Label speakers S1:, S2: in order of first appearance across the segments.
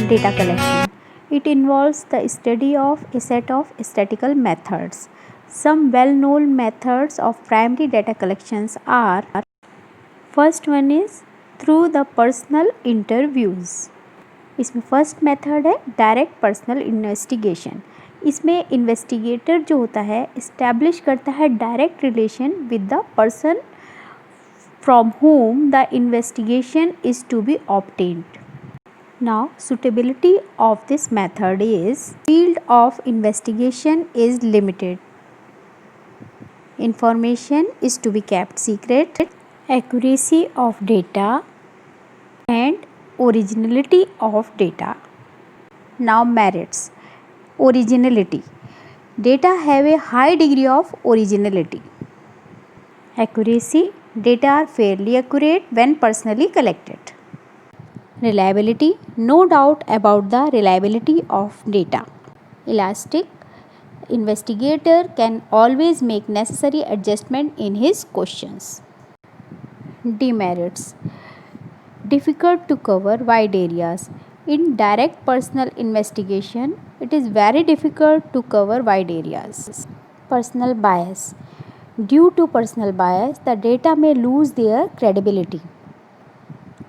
S1: data collection. It involves the study of a set of statistical methods. Some well-known methods of primary data collections are: first one is through the personal interviews. इसमें first method है direct personal investigation. इसमें investigator जो होता है establish करता है direct relation with the person from whom the investigation is to be obtained. Now, suitability of this method is: field of investigation is limited, information is to be kept secret, accuracy of data and originality of data. Now, merits. Originality. Data have a high degree of originality. Accuracy. Data are fairly accurate when personally collected. Reliability. No doubt about the reliability of data. Elastic. Investigator can always make necessary adjustment in his questions. Demerits. Difficult to cover wide areas. In direct personal investigation, it is very difficult to cover wide areas. Personal bias. Due to personal bias, the data may lose their credibility.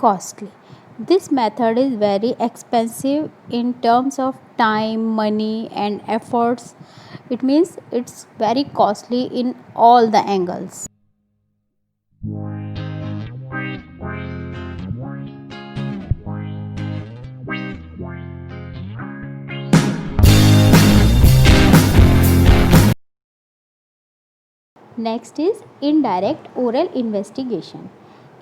S1: Costly. This method is very expensive in terms of time, money and efforts. It means it's very costly in all the angles. Next is indirect oral investigation.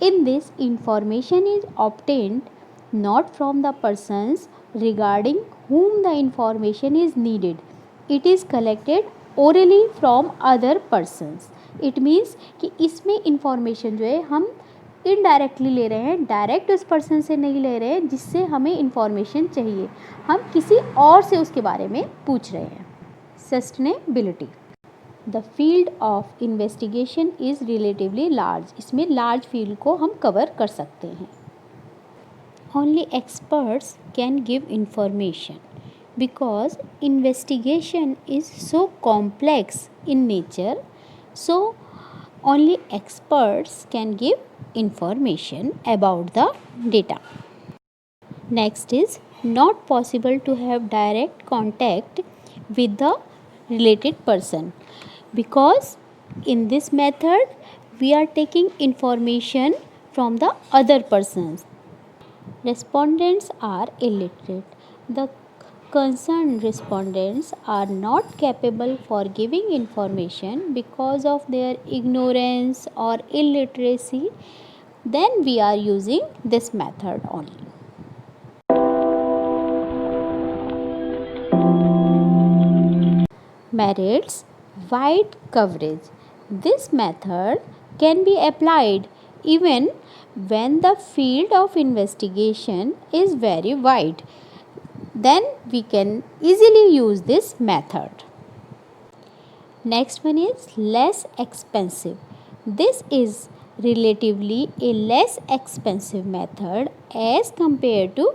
S1: In this, information is obtained not from the persons regarding whom the information is needed. It is collected orally from other persons. It means कि इसमें information जो है हम indirectly ले रहे हैं, direct उस person से नहीं ले रहे हैं जिससे हमें इन्फॉर्मेशन चाहिए, हम किसी और से उसके बारे में पूछ रहे हैं. Sustainability. The field of investigation is relatively large. इसमें लार्ज फील्ड को हम कवर कर सकते हैं. Only experts can give information because investigation is so complex in nature, so only experts can give information about the data. Next is not possible to have direct contact with the related person, because in this method we are taking information from the other persons. Respondents are illiterate. The concerned respondents are not capable for giving information because of their ignorance or illiteracy. Then we are using this method only. Merits. Wide coverage. This method can be applied even when the field of investigation is very wide. Then we can easily use this method. Next one is less expensive. This is relatively a less expensive method as compared to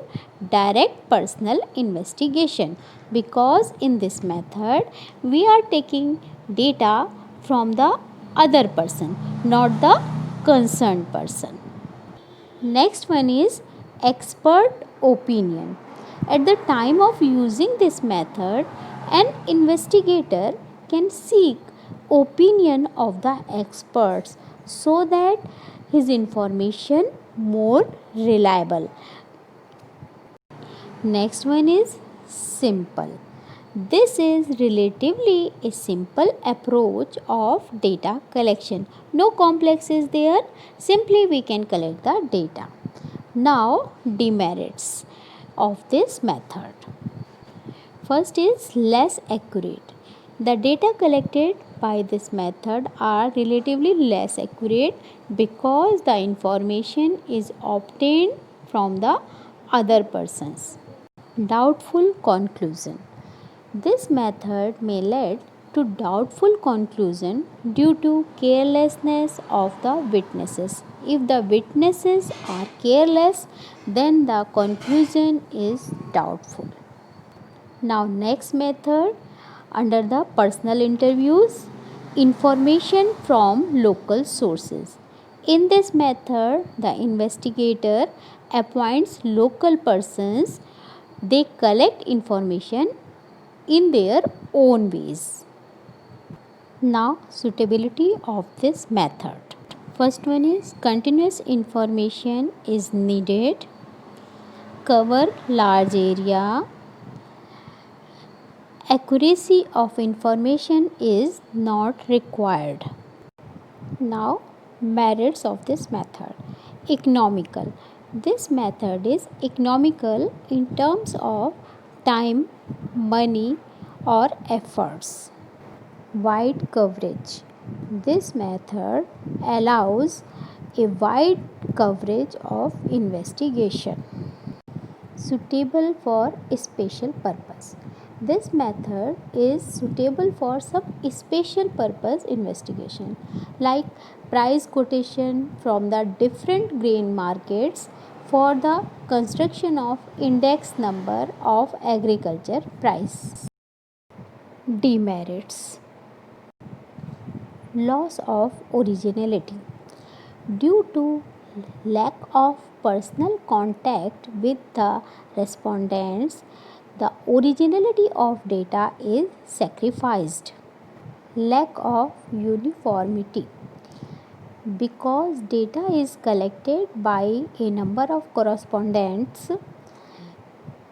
S1: direct personal investigation, because in this method we are taking data from the other person, not the concerned person. Next one is expert opinion. At the time of using this method, an investigator can seek opinion of the experts so that his information more reliable. Next one is simple. This is relatively a simple approach of data collection. No complex is there. Simply we can collect the data. Now, demerits of this method. First is less accurate. The data collected by this method are relatively less accurate because the information is obtained from the other persons. Doubtful conclusion. This method may lead to doubtful conclusion due to carelessness of the witnesses. If the witnesses are careless, then the conclusion is doubtful. Now, next method under the personal interviews, information from local sources. In this method, the investigator appoints local persons. They collect information in their own ways. Now, suitability of this method. First one is continuous information is needed, cover large area, accuracy of information is not required. Now, merits of this method. Economical. This method is economical in terms of time, money, or efforts. Wide coverage. This method allows a wide coverage of investigation. Suitable for special purpose. This method is suitable for some special purpose investigation like price quotation from the different grain markets for the construction of index number of agriculture price. Demerits. Loss of originality. Due to lack of personal contact with the respondents, the originality of data is sacrificed. Lack of uniformity. Because data is collected by a number of correspondents,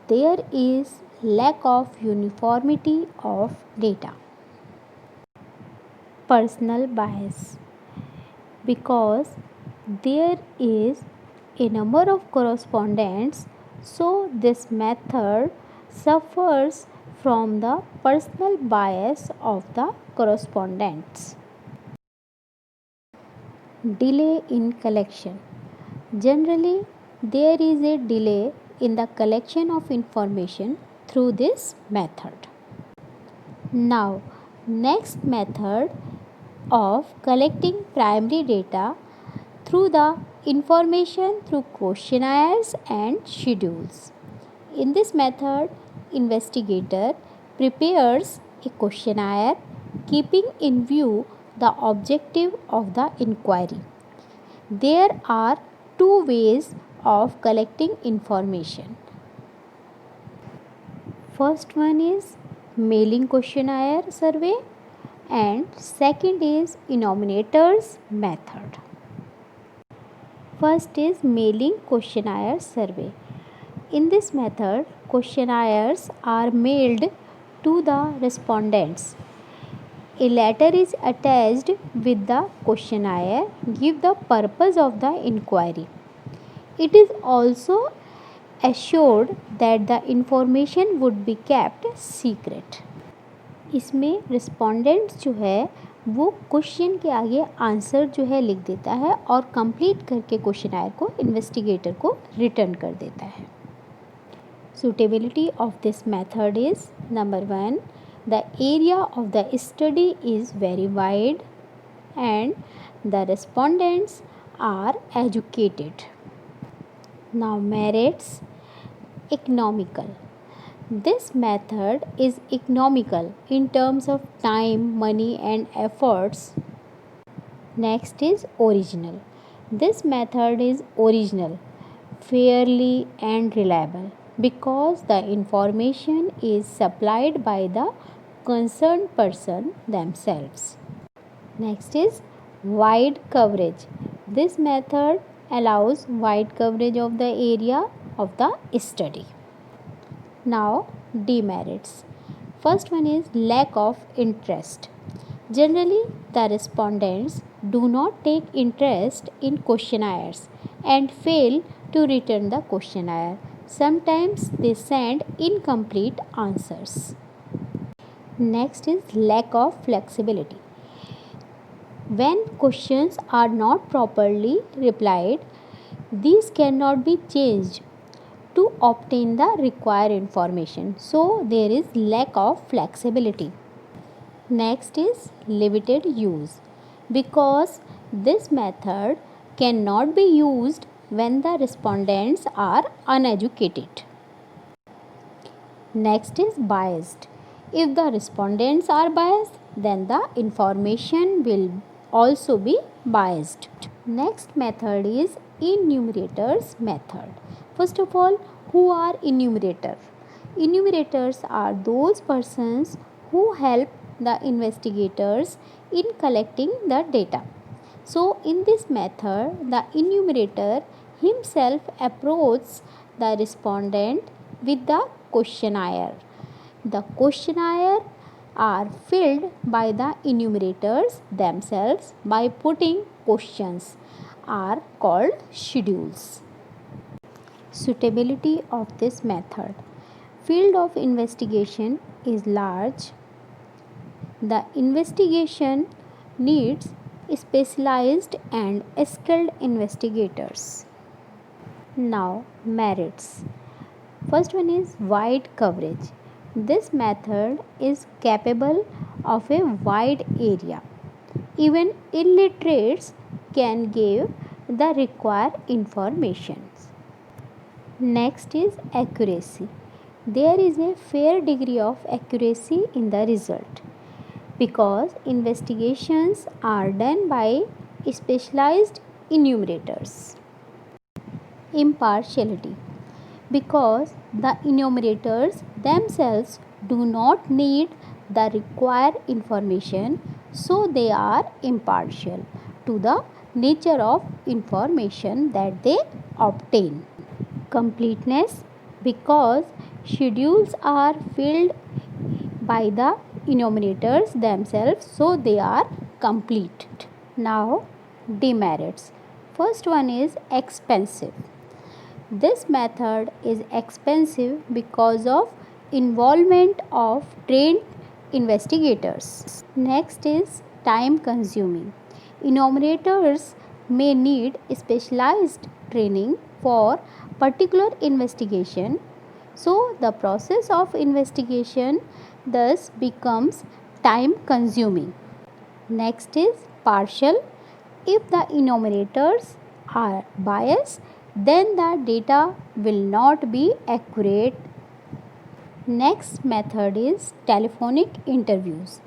S1: there is lack of uniformity of data. Personal bias. Because there is a number of correspondents, so this method suffers from the personal bias of the correspondents. Delay in collection. Generally, there is a delay in the collection of information through this method. Now, next method of collecting primary data through the information through questionnaires and schedules. In this method, investigator prepares a questionnaire keeping in view the objective of the inquiry. There are two ways of collecting information. First one is mailing questionnaire survey and second is enumerator's method. First is mailing questionnaire survey. In this method, questionnaires are mailed to the respondents. A letter is attached with the questionnaire, give the purpose of the inquiry. It is also assured that the information would be kept secret. इसमें respondents जो है वो question के आगे answer जो है लिख देता है और कंप्लीट करके क्वेश्चनायर को इन्वेस्टिगेटर को रिटर्न कर देता है. Suitability of this method is number 1, the area of the study is very wide and the respondents are educated. Now, merits. Economical. This method is economical in terms of time, money, and efforts. Next is original. This method is original, fairly, and reliable because the information is supplied by the concerned person themselves. Next is wide coverage. This method allows wide coverage of the area of the study. Now, demerits. First one is lack of interest. Generally, the respondents do not take interest in questionnaires and fail to return the questionnaire. Sometimes they send incomplete answers. Next is lack of flexibility. When questions are not properly replied, these cannot be changed to obtain the required information. So, there is lack of flexibility. Next is limited use, because this method cannot be used when the respondents are uneducated. Next is biased. If the respondents are biased, then the information will also be biased. Next method is enumerators method. First of all, who are enumerator? Enumerators are those persons who help the investigators in collecting the data. So, in this method, the enumerator himself approaches the respondent with the questionnaire. The questionnaire are filled by the enumerators themselves by putting questions are called schedules. Suitability of this method. Field of investigation is large. The investigation needs specialized and skilled investigators. Now, merits. First one is wide coverage. This method is capable of a wide area. Even illiterates can give the required information. Next is accuracy. There is a fair degree of accuracy in the result because investigations are done by specialized enumerators. Impartiality, because the enumerators themselves do not need the required information, so they are impartial to the nature of information that they obtain. Completeness, because schedules are filled by the enumerators themselves, so they are complete. Now, demerits. First one is expensive. This method is expensive because of involvement of trained investigators. Next is time consuming. Enumerators may need specialized training for particular investigation, so the process of investigation thus becomes time consuming. Next is partial. If the enumerators are biased, then the data will not be accurate. Next method is telephonic interviews.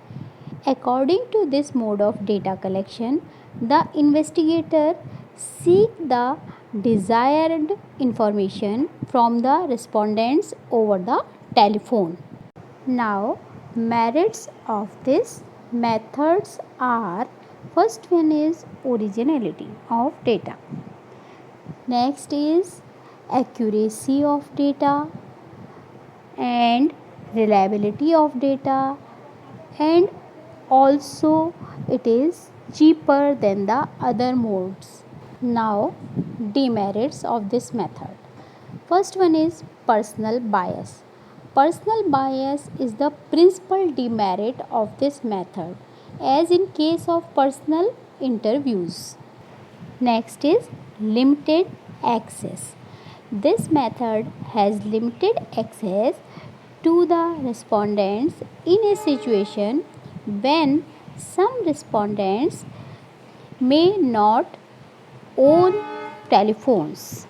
S1: According to this mode of data collection, the investigator seek the desired information from the respondents over the telephone. Now, merits of this methods are: first one is originality of data. Next is accuracy of data and reliability of data, and also it is cheaper than the other modes. Now, demerits of this method. First one is personal bias. Personal bias is the principal demerit of this method, as in case of personal interviews. Next is limited access. This method has limited access to the respondents in a situation when some respondents may not own telephones.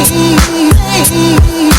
S1: Baby, baby, baby.